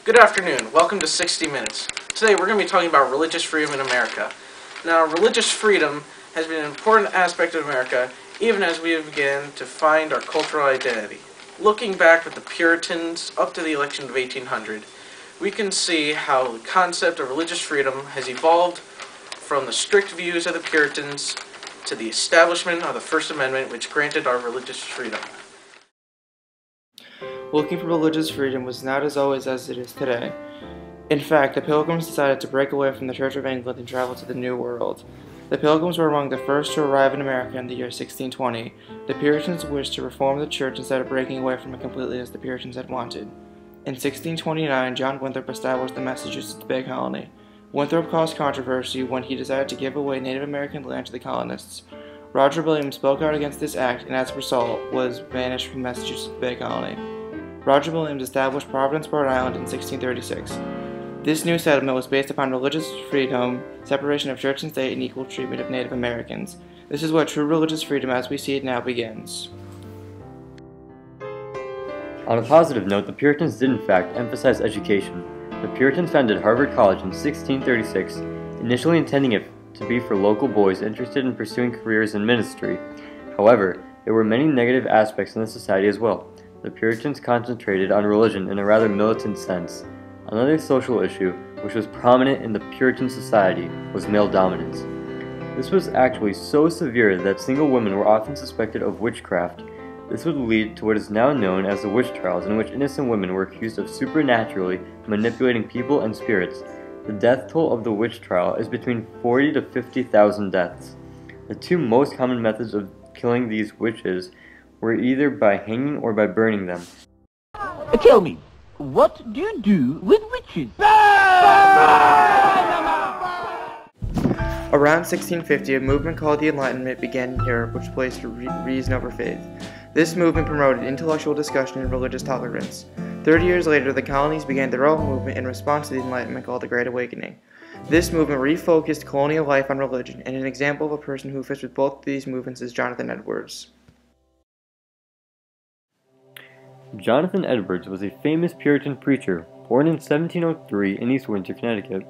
Good afternoon. Welcome to 60 Minutes. Today we're going to be talking about religious freedom in America. Now, religious freedom has been an important aspect of America even as we began to find our cultural identity. Looking back at the Puritans up to the election of 1800, we can see how the concept of religious freedom has evolved from the strict views of the Puritans to the establishment of the First Amendment, which granted our religious freedom. Looking for religious freedom was not as always as it is today. In fact, the Pilgrims decided to break away from the Church of England and travel to the New World. The Pilgrims were among the first to arrive in America in the year 1620. The Puritans wished to reform the church instead of breaking away from it completely as the Puritans had wanted. In 1629, John Winthrop established the Massachusetts Bay Colony. Winthrop caused controversy when he decided to give away Native American land to the colonists. Roger Williams spoke out against this act and as a result was banished from Massachusetts Bay Colony. Roger Williams established Providence, Rhode Island in 1636. This new settlement was based upon religious freedom, separation of church and state, and equal treatment of Native Americans. This is what true religious freedom as we see it now begins. On a positive note, the Puritans did in fact emphasize education. The Puritans founded Harvard College in 1636, initially intending it to be for local boys interested in pursuing careers in ministry. However, there were many negative aspects in the society as well. The Puritans concentrated on religion in a rather militant sense. Another social issue, which was prominent in the Puritan society, was male dominance. This was actually so severe that single women were often suspected of witchcraft. This would lead to what is now known as the witch trials, in which innocent women were accused of supernaturally manipulating people and spirits. The death toll of the witch trial is between 40 to 50,000 deaths. The two most common methods of killing these witches were either by hanging or by burning them. Tell me, what do you do with witches? Around 1650, a movement called the Enlightenment began in Europe, which placed reason over faith. This movement promoted intellectual discussion and religious tolerance. 30 years later, the colonies began their own movement in response to the Enlightenment called the Great Awakening. This movement refocused colonial life on religion, and an example of a person who fits with both of these movements is Jonathan Edwards. Jonathan Edwards was a famous Puritan preacher, born in 1703 in East Windsor, Connecticut.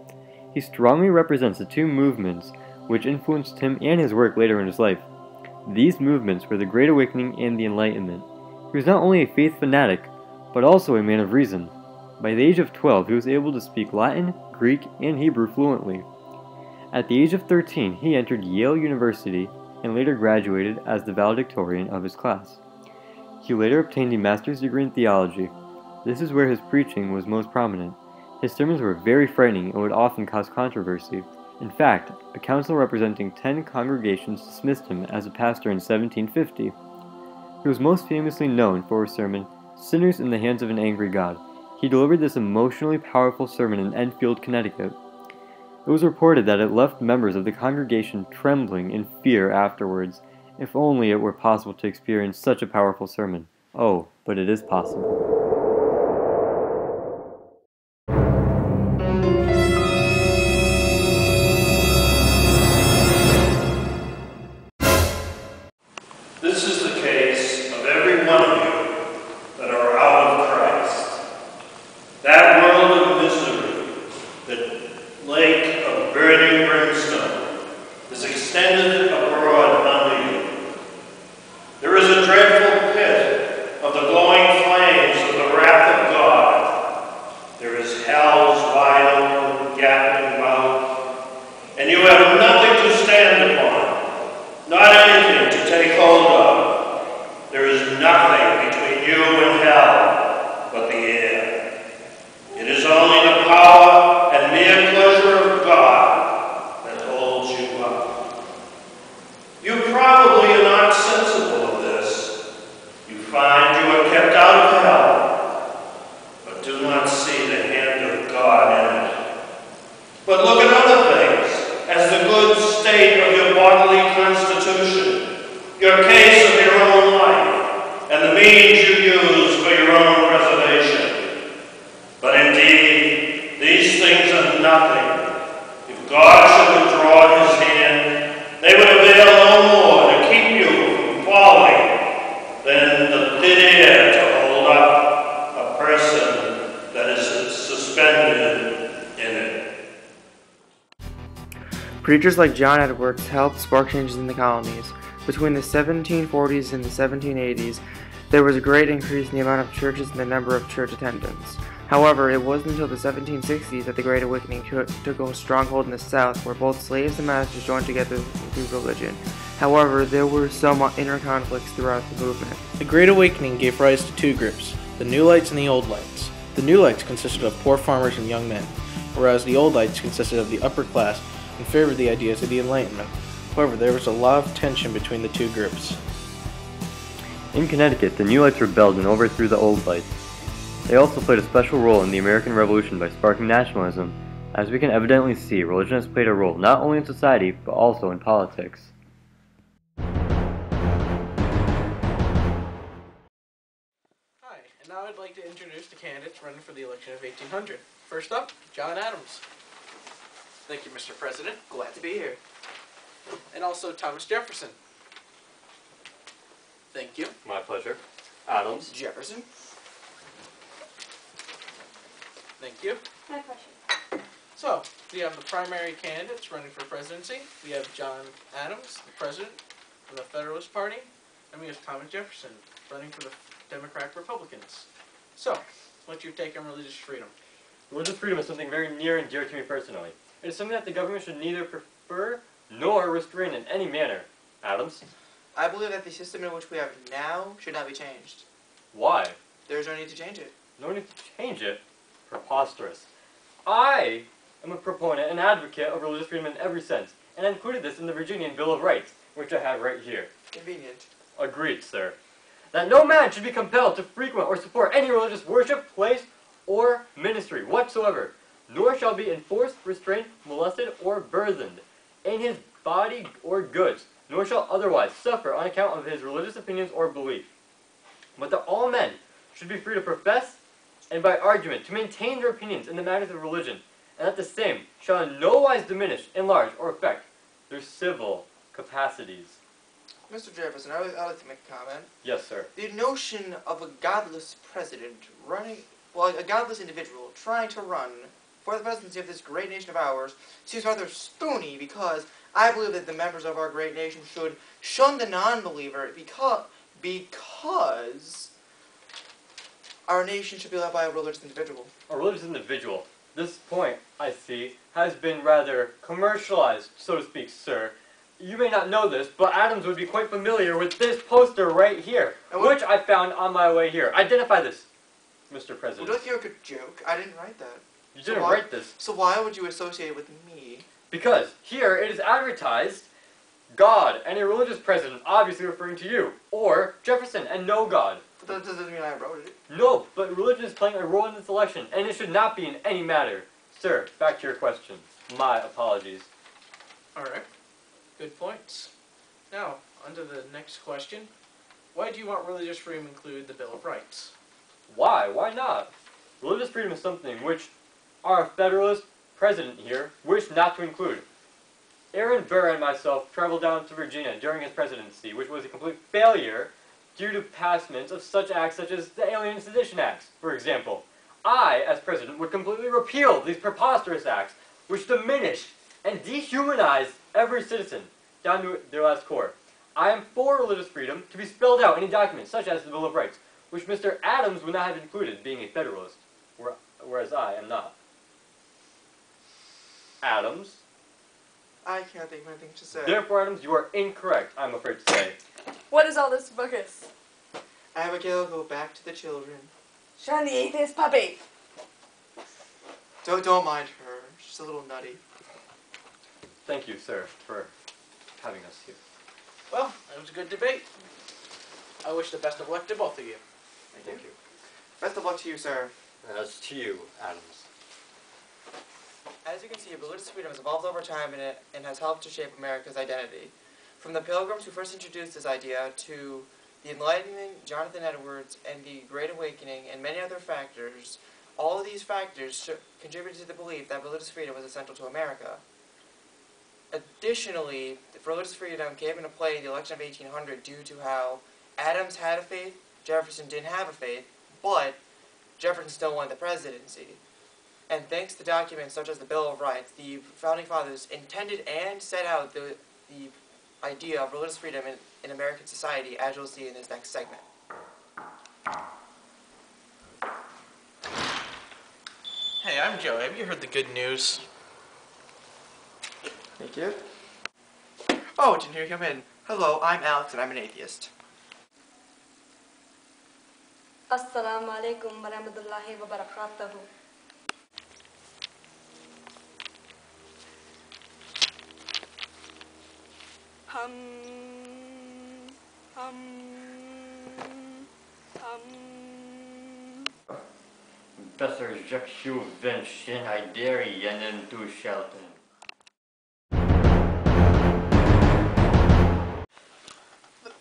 He strongly represents the two movements which influenced him and his work later in his life. These movements were the Great Awakening and the Enlightenment. He was not only a faith fanatic, but also a man of reason. By the age of 12, he was able to speak Latin, Greek, and Hebrew fluently. At the age of 13, he entered Yale University and later graduated as the valedictorian of his class. He later obtained a master's degree in theology. This is where his preaching was most prominent. His sermons were very frightening and would often cause controversy. In fact, a council representing 10 congregations dismissed him as a pastor in 1750. He was most famously known for his sermon, "Sinners in the Hands of an Angry God." He delivered this emotionally powerful sermon in Enfield, Connecticut. It was reported that it left members of the congregation trembling in fear afterwards. If only it were possible to experience such a powerful sermon. Oh, but it is possible. This is the case of every one of you that are out of Christ. That world of misery, that lake of burning brimstone, is extended abroad unto you. There is a dreadful pit of the glowing flames of the wrath of God. There is hell's wide open, gaping mouth, and you have nothing to stand upon, not anything to take hold of. There is nothing between you and hell but the air. It is only the power and mere pleasure of God that holds you up. You probably are not sensible of this. You find you are kept out of hell, but do not see the hand of God in it. But look at other things as the good state of your bodily constitution, your case of your own life, and the means you use for your own preservation. But indeed, these things are nothing. If God should withdraw his hand, they would avail no more to keep you from falling than the thin air to hold up a person that is suspended suspended in it. Preachers like John Edwards helped spark changes in the colonies. Between the 1740s and the 1780s, there was a great increase in the amount of churches and the number of church attendance. However, it wasn't until the 1760s that the Great Awakening took a stronghold in the South, where both slaves and masters joined together through religion. However, there were some inner conflicts throughout the movement. The Great Awakening gave rise to two groups, the New Lights and the Old Lights. The New Lights consisted of poor farmers and young men, whereas the Old Lights consisted of the upper class and favored the ideas of the Enlightenment. However, there was a lot of tension between the two groups. In Connecticut, the New Lights rebelled and overthrew the Old Lights. They also played a special role in the American Revolution by sparking nationalism. As we can evidently see, religion has played a role not only in society, but also in politics. Hi, and now I'd like to introduce the candidates running for the election of 1800. First up, John Adams. Thank you, Mr. President. Glad to be here. And also Thomas Jefferson. Thank you. My pleasure. Adams. Jefferson. Thank you. My pleasure. So, we have the primary candidates running for presidency. We have John Adams, the president of the Federalist Party, and we have Thomas Jefferson running for the Democratic Republicans. So, what's your take on religious freedom? Religious freedom is something very near and dear to me personally. It is something that the government should neither prefer nor restrain in any manner. Adams? I believe that the system in which we have now should not be changed. Why? There's no need to change it. No need to change it? Preposterous. I am a proponent and advocate of religious freedom in every sense, and I included this in the Virginian Bill of Rights, which I have right here. Convenient. Agreed, sir. That no man should be compelled to frequent or support any religious worship, place, or ministry whatsoever, nor shall be enforced, restrained, molested, or burthened in his body or goods, nor shall otherwise suffer on account of his religious opinions or belief. But that all men should be free to profess and by argument to maintain their opinions in the matters of religion, and that the same shall in no wise diminish, enlarge, or affect their civil capacities. Mr. Jefferson, I'd like to make a comment. Yes, sir. The notion of a godless president a godless individual trying to run for the presidency of this great nation of ours seems rather stony, because I believe that the members of our great nation should shun the non-believer because our nation should be led by a religious individual. A religious individual. This point, I see, has been rather commercialized, so to speak, sir. You may not know this, but Adams would be quite familiar with this poster right here, which I found on my way here. Identify this, Mr. President. Well, don't think you're a joke. I didn't write that. You didn't write this. So why would you associate it with me? Because here it is advertised, God and a religious president, obviously referring to you, or Jefferson and no God. But that doesn't mean I wrote it. No, but religion is playing a role in this election, and it should not be in any matter. Sir, back to your question. My apologies. Alright. Good points. Now, on to the next question. Why do you want religious freedom include the Bill of Rights? Why? Why not? Religious freedom is something which our Federalist president here wished not to include. Aaron Burr and myself traveled down to Virginia during his presidency, which was a complete failure due to passments of such acts such as the Alien and Sedition Acts, for example. I, as president, would completely repeal these preposterous acts, which diminish and dehumanize every citizen, down to their last core. I am for religious freedom to be spelled out in a document, such as the Bill of Rights, which Mr. Adams would not have included, being a Federalist, whereas I am not. Adams? I can't think of anything to say. Therefore, Adams, you are incorrect, I'm afraid to say. What is all this ruckus? Abigail, go back to the children. Shun the atheist puppy. Don't mind her. She's a little nutty. Thank you, sir, for having us here. Well, that was a good debate. I wish the best of luck to both of you. Thank you. Best of luck to you, sir. As to you, Adams. As you can see, religious freedom has evolved over time and has helped to shape America's identity. From the Pilgrims who first introduced this idea to the Enlightenment, Jonathan Edwards, and the Great Awakening, and many other factors, all of these factors contributed to the belief that religious freedom was essential to America. Additionally, religious freedom came into play in the election of 1800 due to how Adams had a faith, Jefferson didn't have a faith, but Jefferson still won the presidency. And thanks to documents such as the Bill of Rights, the Founding Fathers intended and set out the idea of religious freedom in American society, as you'll see in this next segment. Hey, I'm Joe. Have you heard the good news? Thank you. Oh, didn't hear you come in. Hello, I'm Alex and I'm an atheist. Assalamu alaikum warahmatullahi wabarakatuh. Besser Jakshu Venshin Ideri Yenen Du Shelton.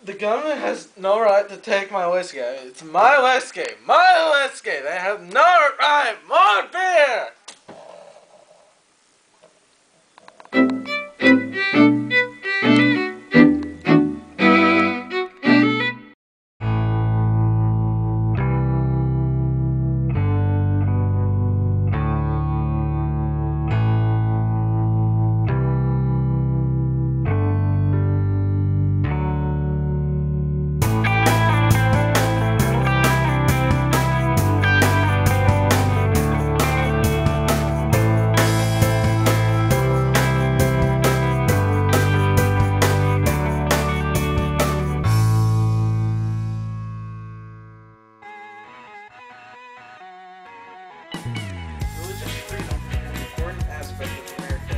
The government has no right to take my whiskey. It's my whiskey. My whiskey. They have no right. More beer. Religious freedom is an important aspect of America.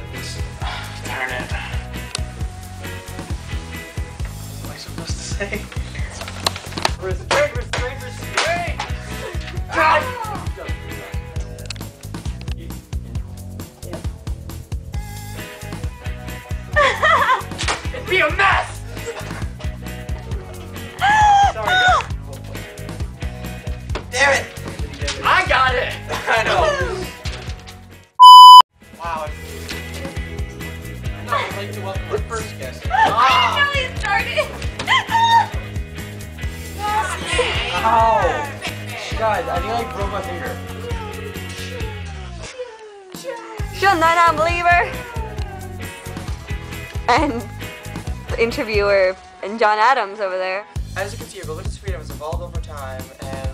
Darn it. What am I supposed to say? Restraint, restraint, restraint! It'd be a mess! Sorry, guys. Damn it! I got it! I know. Wow. Now I'd like to welcome our first guest. I didn't know he started. Ow! God, I nearly broke my finger. Shun, non-believer, and the interviewer, and John Adams over there. As you can see, religious freedom has evolved over time, and